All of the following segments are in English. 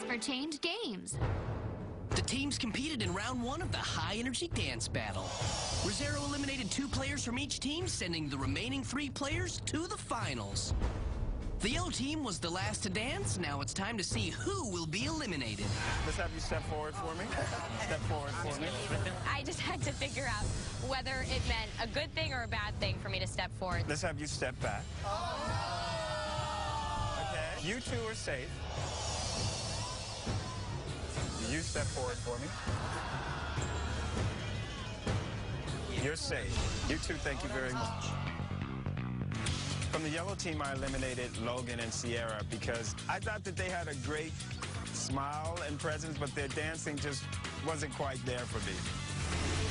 for Change Games. The teams competed in round 1 of the high-energy dance battle. Rosero eliminated 2 players from each team, sending the remaining 3 players to the finals. The yellow team was the last to dance. Now it's time to see who will be eliminated. Let's have you step forward for me. Step forward for me. I just had to figure out whether it meant a good thing or a bad thing for me to step forward. Let's have you step back. Okay, you two are safe. You step forward for me. You're safe. You two, thank you very much. From the yellow team, I eliminated Logan and Sierra because I thought that they had a great smile and presence, but their dancing just wasn't quite there for me.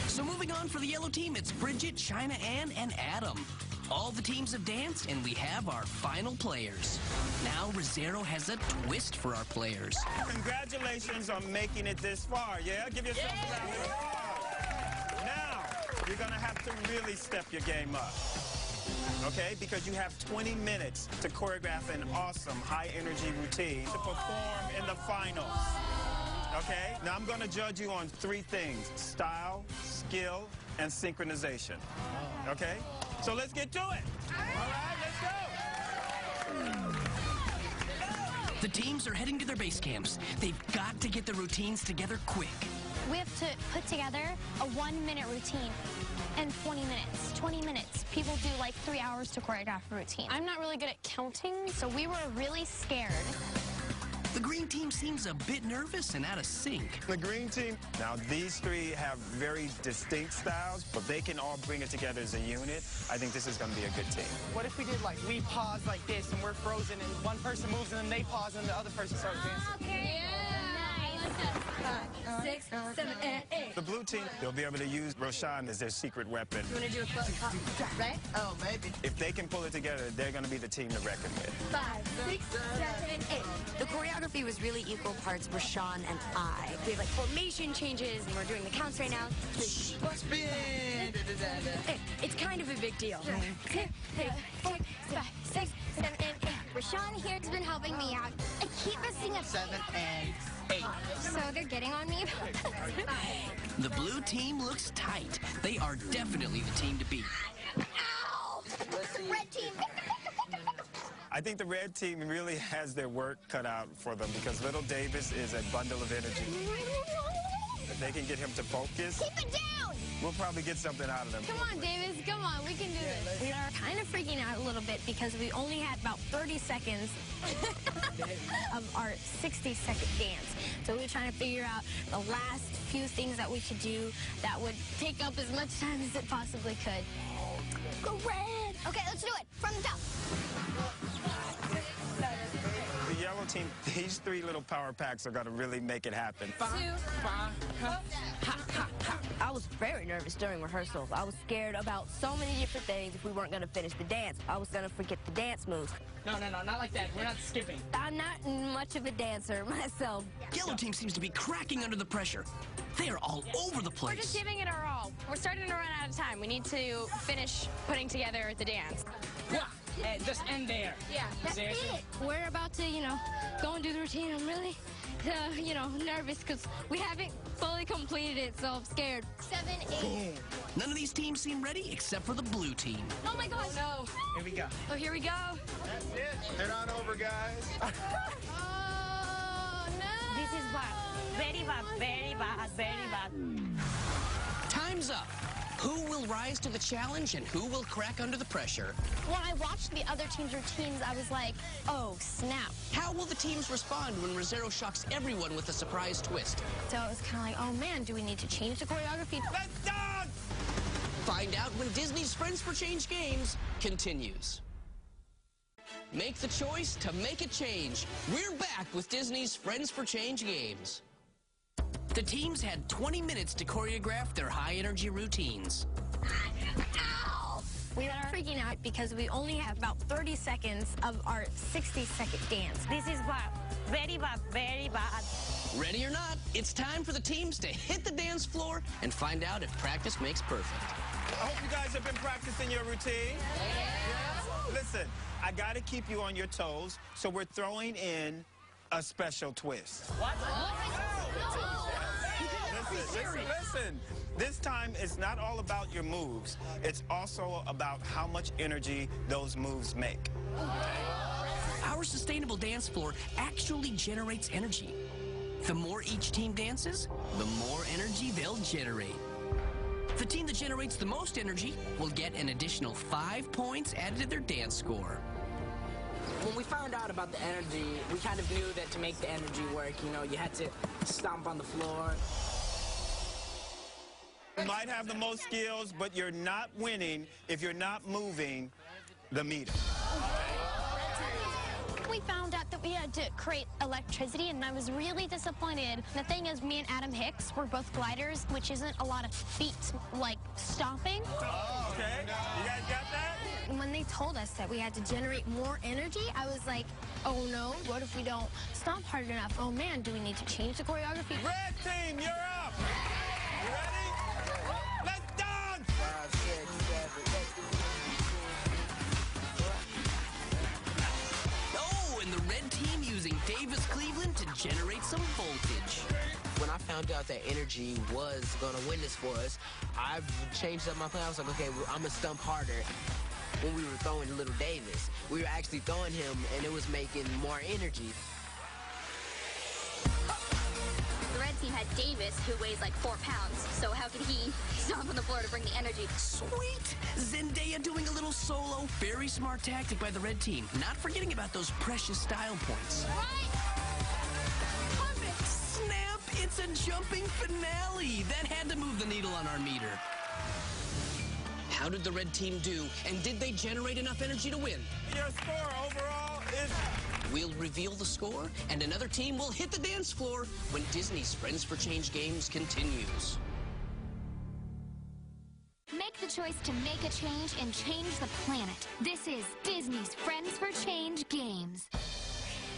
So moving on for the yellow team, it's Bridget, China Ann, and Adam. All the teams have danced, and we have our final players. Now Rosero has a twist for our players. Congratulations on making it this far, yeah? Give yourself a round of applause. Now, you're going to have to really step your game up. Okay, because you have 20 minutes to choreograph an awesome high-energy routine to perform in the finals. Okay, now I'm going to judge you on 3 things: style, skill, and synchronization. Okay, so let's get to it. All right, let's go. The teams are heading to their base camps. They've got to get the routines together quick. We have to put together a 1-minute routine in 20 minutes. 20 minutes. People do like 3 hours to choreograph a routine. I'm not really good at counting, so we were really scared. The green team seems a bit nervous and out of sync. The green team, now these 3 have very distinct styles, but they can all bring it together as a unit. I think this is going to be a good team. What if we did like, we pause like this and we're frozen and one person moves and then they pause and the other person starts dancing? Okay. Yeah. Nice. 6, 7, and 8. The blue team, they'll be able to use Roshan as their secret weapon. You want to do a close up, right? Oh, maybe. If they can pull it together, they're going to be the team to reckon with. 5, 6, 7, 8. The choreography was really equal parts Rashawn and I. We have like formation changes, and we're doing the counts right now. Spin! Hey, it's kind of a big deal. 6, 4, 5, 6, 7, and 8. Rashawn here has been helping me out. I keep missing a 7 and 8. So they're getting on me about this. The blue team looks tight. They are definitely the team to beat. Ow! Red team. I think the red team really has their work cut out for them because Little Davis is a bundle of energy. If they can get him to focus, Keep it down! we'll probably get something out of them. Come on, Davis. Come on. We can do this. We are kind of freaking out a little bit because we only had about 30 seconds of our 60-second dance. So we were trying to figure out the last few things that we could do that would take up as much time as it possibly could. Go red! Okay, let's do it. From the top. The yellow team, these 3 little power packs are going to really make it happen. 2, Ha, ha, ha. I was very nervous during rehearsals. I was scared about so many different things if we weren't going to finish the dance. I was going to forget the dance moves. No, not like that. We're not skipping. I'm not much of a dancer myself. Yellow team seems to be cracking under the pressure. They are all over the We're just place. giving it our all. We're starting to run out of time. We need to finish putting together the dance. Just end there. Yeah. that's Seriously? it. We're about to, go and do the routine. I'm really, nervous because we haven't fully completed it, so I'm scared. 7, 8. None of these teams seem ready except for the blue team. Oh, my gosh. No. Here we go. Oh, here we go. That's it. Head on over, guys. Oh, no. This is bad. Very bad, very bad, very bad. Time's up. Who will rise to the challenge and who will crack under the pressure? When I watched the other team's routines, I was like, oh, snap. How will the teams respond when Rosero shocks everyone with a surprise twist? So it was kind of like, oh, man, do we need to change the choreography? Let's dance! Find out when Disney's Friends for Change Games continues. Make the choice to make a change. We're back with Disney's Friends for Change Games. The teams had 20 minutes to choreograph their high-energy routines. Ow! We are freaking out because we only have about 30 seconds of our 60-second dance. This is bad. Very bad, very bad. Ready or not, it's time for the teams to hit the dance floor and find out if practice makes perfect. I hope you guys have been practicing your routine. Yeah. Listen, I got to keep you on your toes, so we're throwing in a special twist. What? Listen. This time, it's not all about your moves. It's also about how much energy those moves make. Our sustainable dance floor actually generates energy. The more each team dances, the more energy they'll generate. The team that generates the most energy will get an additional 5 points added to their dance score. When we found out about the energy, we kind of knew that to make the energy work, you know, you had to stomp on the floor. You might have the most skills, but you're not winning if you're not moving the meter. We found out that we had to create electricity, and I was really disappointed. The thing is, me and Adam Hicks were both gliders, which isn't a lot of feet, like, stomping. Oh, okay. You guys got that? And when they told us that we had to generate more energy, I was like, oh no, what if we don't stomp hard enough? Oh man, do we need to change the choreography? Red team, you're up! You ready? Let's dance! 5, 6, 7, Oh, and the red team using Davis Cleveland to generate some voltage. When I found out that energy was going to win this for us, I've changed up my plan. I was like, okay, I'm going to stump harder. When we were throwing Little Davis, we were actually throwing him, and it was making more energy. The red team had Davis, who weighs like 4 pounds, so how could he stomp on the floor to bring the energy? Sweet! Zendaya doing a little solo. Very smart tactic by the red team. Not forgetting about those precious style points. Right? Perfect! Snap! It's a jumping finale! That had to move the needle on our meter. How did the red team do, and did they generate enough energy to win? Your score overall is... We'll reveal the score, and another team will hit the dance floor when Disney's Friends for Change Games continues. Make the choice to make a change and change the planet. This is Disney's Friends for Change Games.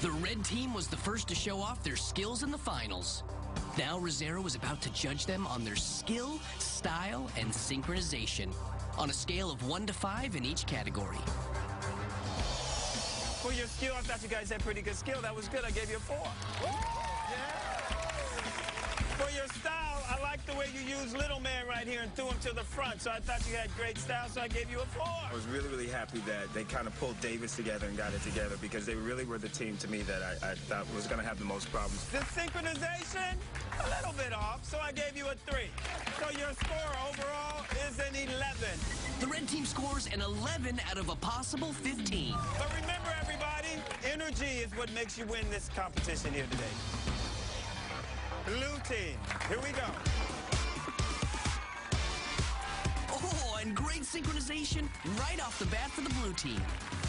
The red team was the first to show off their skills in the finals. Now Rosero is about to judge them on their skill, style, and synchronization on a scale of 1 to 5 in each category. For your skill, I thought you guys had pretty good skill. That was good. I gave you a 4. Yeah. For your style, I like the way you used Little Man right here and threw him to the front. So I thought you had great style, so I gave you a 4. I was really, really happy that they kind of pulled Davis together and got it together because they really were the team to me that I thought was going to have the most problems. The synchronization, a little bit off, so I gave you a 3. So your score overall is an 11. The red team scores an 11 out of a possible 15. But remember, everybody, energy is what makes you win this competition here today. Blue team, here we go. Oh, and great synchronization right off the bat for the blue team.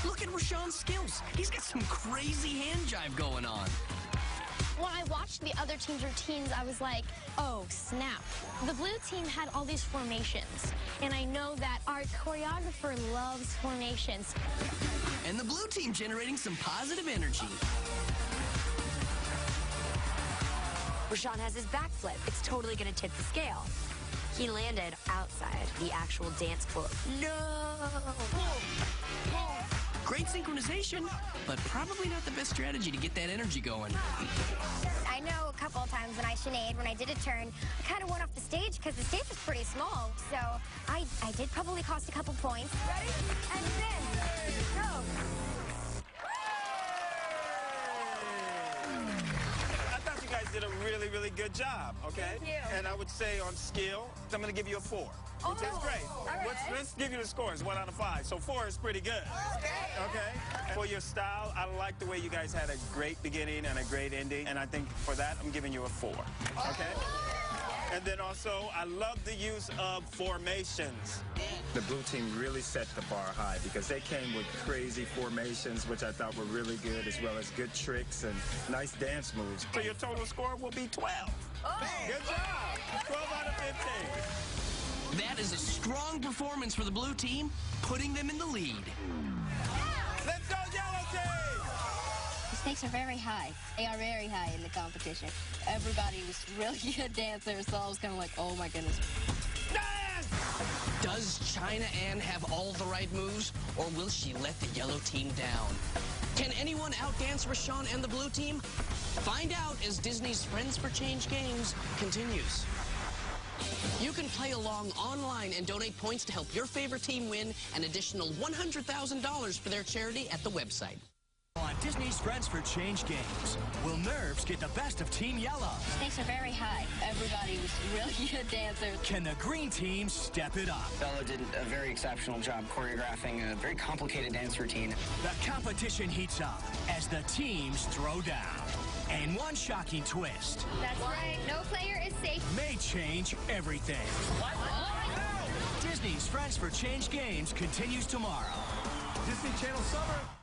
Look at Rashawn's skills. He's got some crazy hand jive going on. When I watched the other team's routines, I was like, oh, snap. The blue team had all these formations, and I know that our choreographer loves formations. And the blue team generating some positive energy. Rashawn has his backflip. It's totally going to tip the scale. He landed outside the actual dance floor. No! Great synchronization, but probably not the best strategy to get that energy going. I know a couple of times when I shenaned, when I did a turn, I kind of went off the stage because the stage was pretty small. So I did probably cost a couple points. Ready? And then, go! I thought you guys did a really, really good job, okay? Thank you. And I would say on skill, I'm going to give you a 4, which is great. all right. Let's give you the scores, 1 out of 5. So 4 is pretty good. Okay? For your style, I like the way you guys had a great beginning and a great ending, and I think for that, I'm giving you a 4. Okay? And then also, I love the use of formations. The blue team really set the bar high because they came with crazy formations, which I thought were really good, as well as good tricks and nice dance moves. So your total score will be 12. Good job. 12 out of 15. That is a strong performance for the blue team, putting them in the lead. Let's go, yellow team! The stakes are very high. They are very high in the competition. Everybody was really good dancers, so I was kind of like, oh my goodness. Dance! Does China Ann have all the right moves, or will she let the yellow team down? Can anyone outdance Rashawn and the blue team? Find out as Disney's Friends for Change Games continues. You can play along online and donate points to help your favorite team win an additional $100,000 for their charity at the website. On Disney's Friends for Change Games, will Nerves get the best of Team Yellow? Stakes are very high. Everybody was really good dancers. Can the green team step it up? Bella did a very exceptional job choreographing a very complicated dance routine. The competition heats up as the teams throw down. And one shocking twist. That's right. No player is safe. May change everything. Disney's Friends for Change Games continues tomorrow. Disney Channel Summer.